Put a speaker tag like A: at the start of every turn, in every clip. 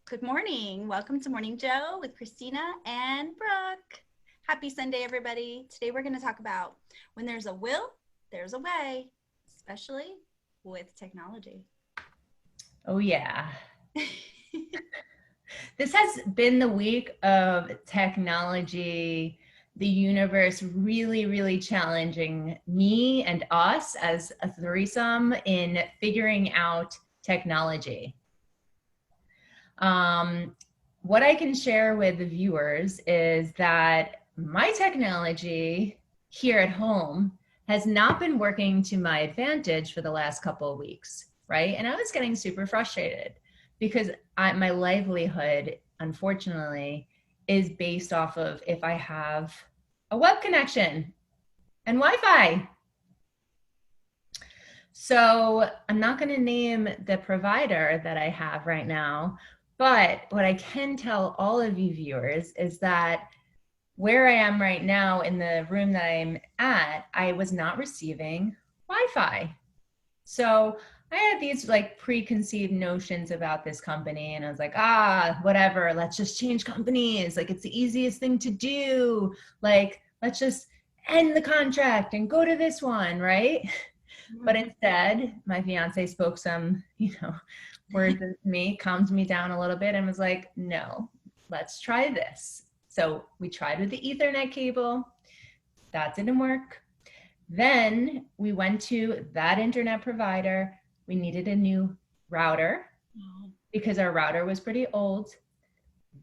A: Good morning. Welcome to Morning Joe with Christina and Brooke. Happy Sunday, everybody. Today we're going to talk about when there's a will, there's a way, especially with technology.
B: Oh, yeah. This has been the week of technology, the universe really challenging me and us as a threesome in figuring out technology. What I can share with the viewers is that my technology here at home has not been working to my advantage for the last couple of weeks, right? And I was getting super frustrated because my livelihood, unfortunately, is based off of if I have a web connection and Wi-Fi. So I'm not going to name the provider that I have right now, but what I can tell all of you viewers is that where I am right now in the room that I'm at, I was not receiving Wi-Fi. So I had these like preconceived notions about this company, and I was like, whatever, let's just change companies. Like, it's the easiest thing to do. Like, let's just end the contract and go to this one, right? But instead, my fiance spoke some, words into me, calmed me down a little bit, and was like, no, let's try this. So we tried with the Ethernet cable. That didn't work. Then we went to that internet provider. We needed a new router because our router was pretty old.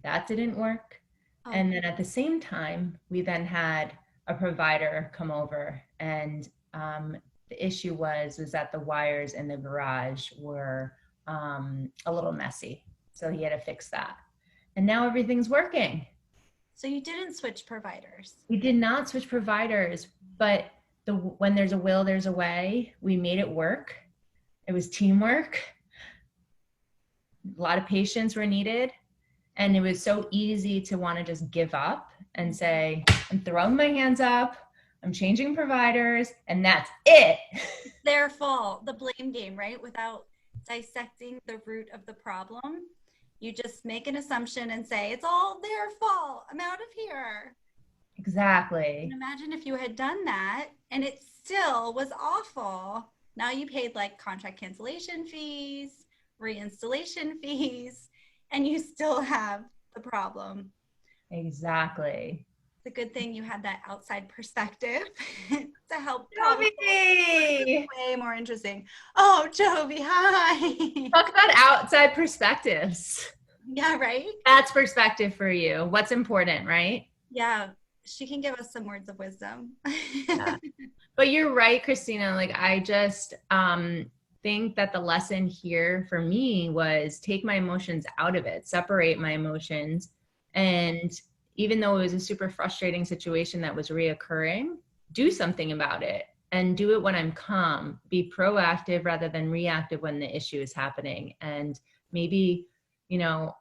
B: That didn't work. And then at the same time, we then had a provider come over, and the issue was that the wires in the garage were a little messy. So he had to fix that. And now everything's working.
A: So you didn't switch providers?
B: We did not switch providers, but when there's a will, there's a way. We made it work. It was teamwork. A lot of patience were needed. And it was so easy to want to just give up and say, I'm throwing my hands up. I'm changing providers, and that's it.
A: It's their fault, the blame game, right? Without dissecting the root of the problem, you just make an assumption and say, it's all their fault. I'm out of here.
B: Exactly.
A: And imagine if you had done that and it still was awful. Now you paid like contract cancellation fees, reinstallation fees, and you still have the problem.
B: Exactly.
A: It's a good thing you had that outside perspective to help.
B: Jovi!
A: Way more interesting. Oh, Jovi, hi.
B: Talk about outside perspectives.
A: Yeah, right?
B: That's perspective for you. What's important, right?
A: Yeah, she can give us some words of wisdom.
B: Yeah. But you're right, Christina. Like, I just think that the lesson here for me was take my emotions out of it, separate my emotions. And even though it was a super frustrating situation that was reoccurring, do something about it and do it when I'm calm. Be proactive rather than reactive when the issue is happening. And maybe,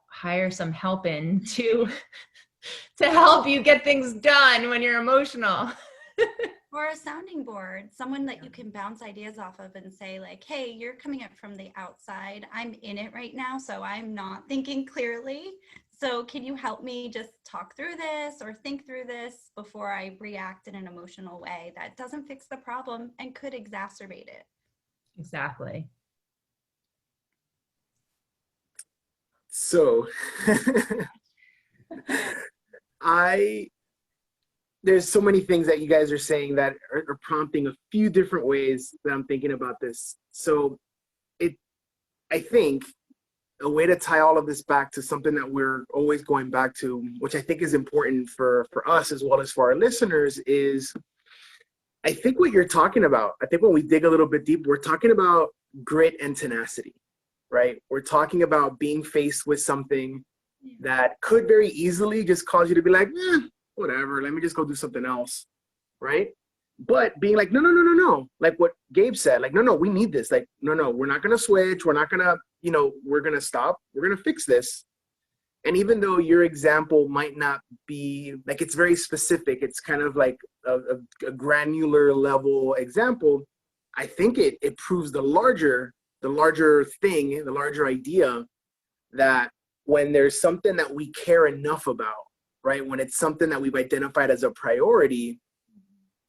B: hire some help in to help you get things done when you're emotional.
A: Or a sounding board, someone that you can bounce ideas off of and say like, hey, you're coming up from the outside. I'm in it right now, so I'm not thinking clearly. So can you help me just talk through this or think through this before I react in an emotional way that doesn't fix the problem and could exacerbate it?
B: Exactly.
C: So there's so many things that you guys are saying that are prompting a few different ways that I'm thinking about this. So I think a way to tie all of this back to something that we're always going back to, which I think is important for us as well as for our listeners, is I think what you're talking about, I think when we dig a little bit deep, we're talking about grit and tenacity, right? We're talking about being faced with something that could very easily just cause you to be like, whatever, let me just go do something else, right? But being like, no, like what Gabe said, like, no, we need this. Like, no, we're not going to switch. We're not going to, we're going to stop. We're going to fix this. And even though your example might not be, like, it's very specific, it's kind of like a granular level example, I think it proves the larger thing, the larger idea that when there's something that we care enough about, right? When it's something that we've identified as a priority,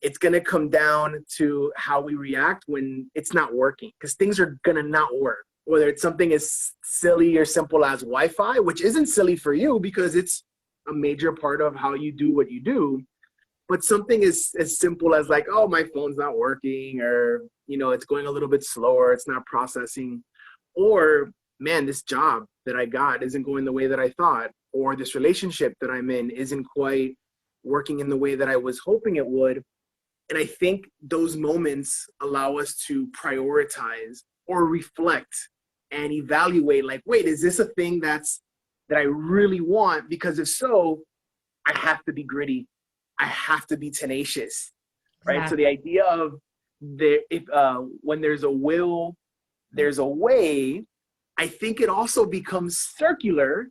C: it's going to come down to how we react when it's not working, because things are going to not work. Whether it's something as silly or simple as Wi-Fi, which isn't silly for you because it's a major part of how you do what you do, but something as simple as like, oh, my phone's not working, or, you know, it's going a little bit slower, it's not processing, or, man, this job that I got isn't going the way that I thought, or this relationship that I'm in isn't quite working in the way that I was hoping it would. And I think those moments allow us to prioritize or reflect and evaluate, like, wait, is this a thing that I really want? Because if so, I have to be gritty. I have to be tenacious, right?
B: Exactly.
C: So the idea of when there's a will, there's a way. I think it also becomes circular,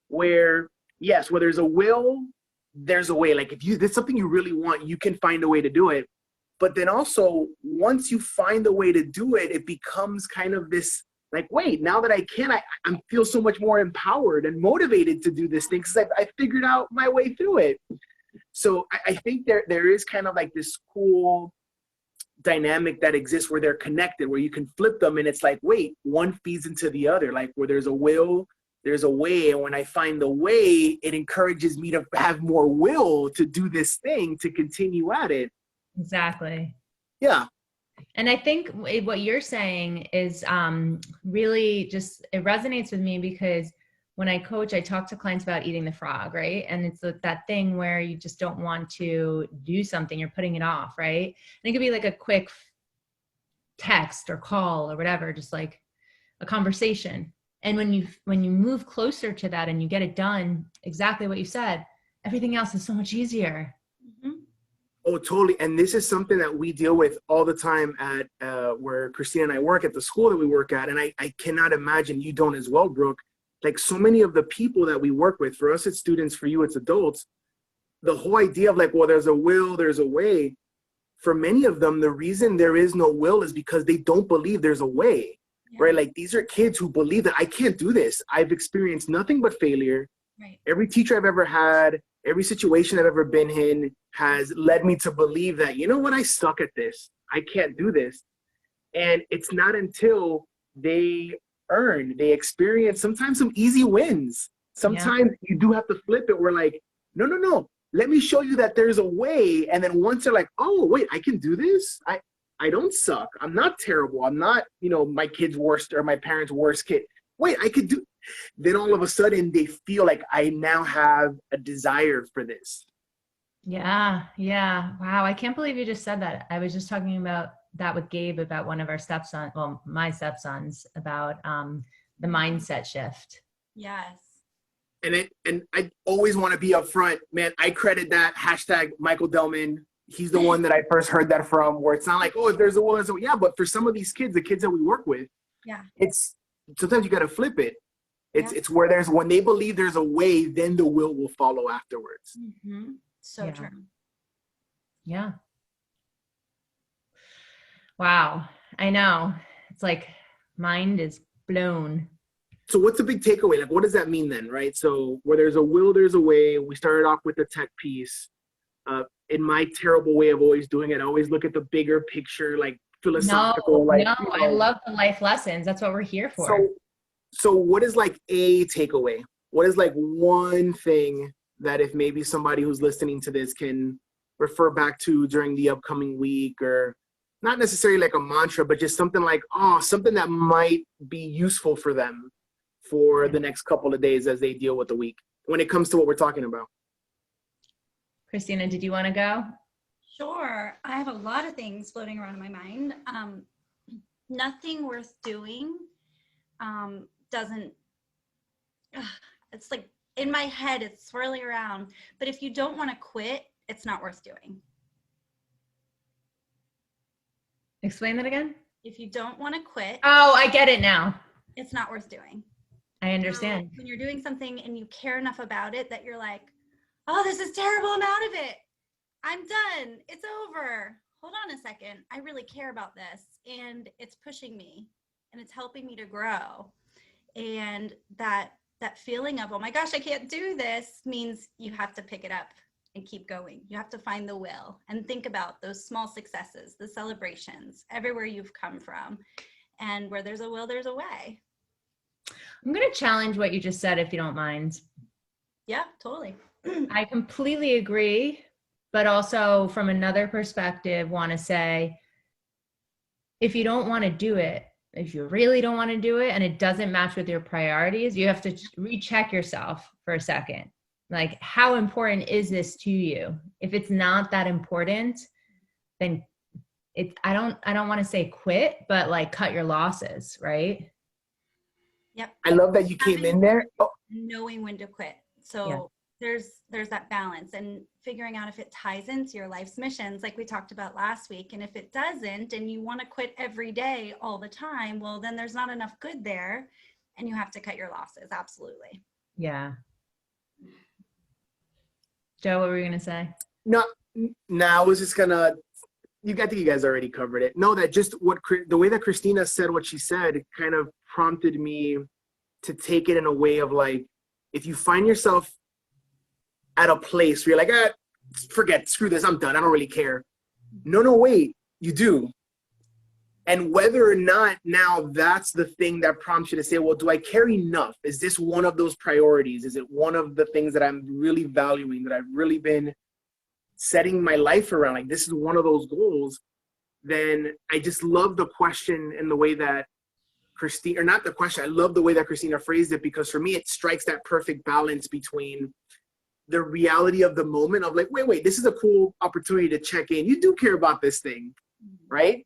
C: where yes, where there's a will, there's a way. Like if there's something you really want, you can find a way to do it. But then also, once you find a way to do it, it becomes kind of this, like, wait, now that I can, I feel so much more empowered and motivated to do this thing because I figured out my way through it. So I think there is kind of like this cool dynamic that exists where they're connected, where you can flip them, and it's like, wait, one feeds into the other. Like where there's a will, there's a way. And when I find the way, it encourages me to have more will to do this thing, to continue at it.
B: Exactly.
C: Yeah.
B: And I think what you're saying is really just, it resonates with me because when I coach, I talk to clients about eating the frog, right? And it's that thing where you just don't want to do something, you're putting it off, right? And it could be like a quick text or call or whatever, just like a conversation. And when you move closer to that and you get it done, exactly what you said, everything else is so much easier.
A: Mm-hmm.
C: Oh, totally. And this is something that we deal with all the time at where Christina and I work, at the school that we work at. And I cannot imagine you don't as well, Brooke. Like so many of the people that we work with, for us it's students, for you it's adults, the whole idea of like, well, there's a will, there's a way. For many of them, the reason there is no will is because they don't believe there's a way, right? Like these are kids who believe that I can't do this. I've experienced nothing but failure.
A: Right.
C: Every teacher I've ever had, every situation I've ever been in has led me to believe that, you know what, I suck at this. I can't do this. And it's not until they experience sometimes some easy wins. Sometimes you do have to flip it. We're like, no, let me show you that there's a way. And then once they're like, oh, wait, I can do this. I don't suck. I'm not terrible. I'm not, my kid's worst or my parents' worst kid. Wait, I could do. Then all of a sudden they feel like I now have a desire for this.
B: Yeah. Wow. I can't believe you just said that. I was just talking about that with Gabe, about one of our stepsons, well, my stepsons, about the mindset shift.
A: Yes.
C: And I always want to be upfront, man. I credit that hashtag Michael Delman. He's the one that I first heard that from, where it's not like, oh, if there's a will, there's a, yeah, but for some of these kids, the kids that we work with, it's sometimes you got to flip it. It's where when they believe there's a way, then the will follow afterwards.
A: Mm-hmm. So true.
B: Yeah. Wow. I know. It's like mind is blown.
C: So what's the big takeaway? Like, what does that mean then, right? So where there's a will, there's a way. We started off with the tech piece. In my terrible way of always doing it, I always look at the bigger picture, like philosophical.
B: I love the life lessons. That's what we're here for.
C: So what is like a takeaway? What is like one thing that if maybe somebody who's listening to this can refer back to during the upcoming week, or not necessarily like a mantra, but just something like, something that might be useful for them for the next couple of days as they deal with the week when it comes to what we're talking about?
B: Christina, did you want to go?
A: Sure. I have a lot of things floating around in my mind. Nothing worth doing it's like in my head, it's swirling around. But if you don't want to quit, it's not worth doing.
B: Explain that again.
A: If you don't want to quit.
B: Oh, I get it now.
A: It's not worth doing.
B: I understand.
A: So when you're doing something and you care enough about it that you're like, oh, this is terrible, I'm out of it. I'm done. It's over. Hold on a second. I really care about this, and it's pushing me and it's helping me to grow. And that that feeling of, oh my gosh, I can't do this, means you have to pick it up and keep going. You have to find the will and think about those small successes, the celebrations, everywhere you've come from. And where there's a will, there's a way.
B: I'm going to challenge what you just said, if you don't mind.
A: Yeah, totally.
B: I completely agree, but also from another perspective, want to say, if you don't want to do it, if you really don't want to do it and it doesn't match with your priorities, you have to recheck yourself for a second. Like, how important is this to you? If it's not that important, then I don't want to say quit, but like cut your losses, right?
A: Yep.
C: I love that you came in there. Oh,
A: Knowing when to quit. So there's that balance, and figuring out if it ties into your life's missions, like we talked about last week. And if it doesn't, and you want to quit every day all the time, well, then there's not enough good there, and you have to cut your losses. Absolutely.
B: Yeah. Joe, what were you going to say?
C: no, I was just gonna. I think you guys already covered it. No, that just the way that Christina said what she said kind of prompted me to take it in a way of like, if you find yourself at a place where you're like, screw this, I'm done, I don't really care. No, wait, you do. And whether or not now that's the thing that prompts you to say, well, do I care enough? Is this one of those priorities? Is it one of the things that I'm really valuing, that I've really been setting my life around? Like, this is one of those goals. Then I just love the question and the way that Christina, or not the question, I love the way that Christina phrased it, because for me, it strikes that perfect balance between the reality of the moment of like, wait, this is a cool opportunity to check in. You do care about this thing, right?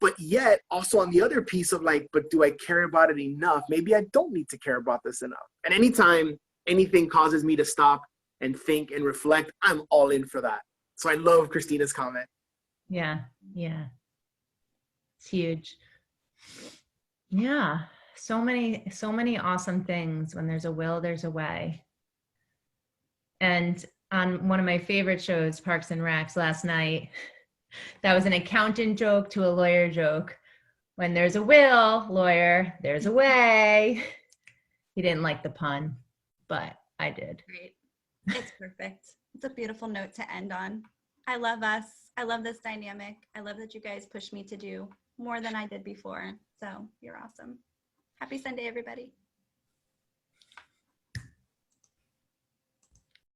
C: But yet also on the other piece of like, but do I care about it enough? Maybe I don't need to care about this enough. And anytime anything causes me to stop and think and reflect, I'm all in for that. So I love Christina's comment.
B: Yeah. It's huge. Yeah. So many awesome things. When there's a will, there's a way. And on one of my favorite shows, Parks and Recs, last night, that was an accountant joke to a lawyer joke. When there's a will, lawyer, there's a way. He didn't like the pun, but I did.
A: Great. It's perfect. It's a beautiful note to end on. I love us. I love this dynamic. I love that you guys push me to do more than I did before. So you're awesome. Happy Sunday, everybody.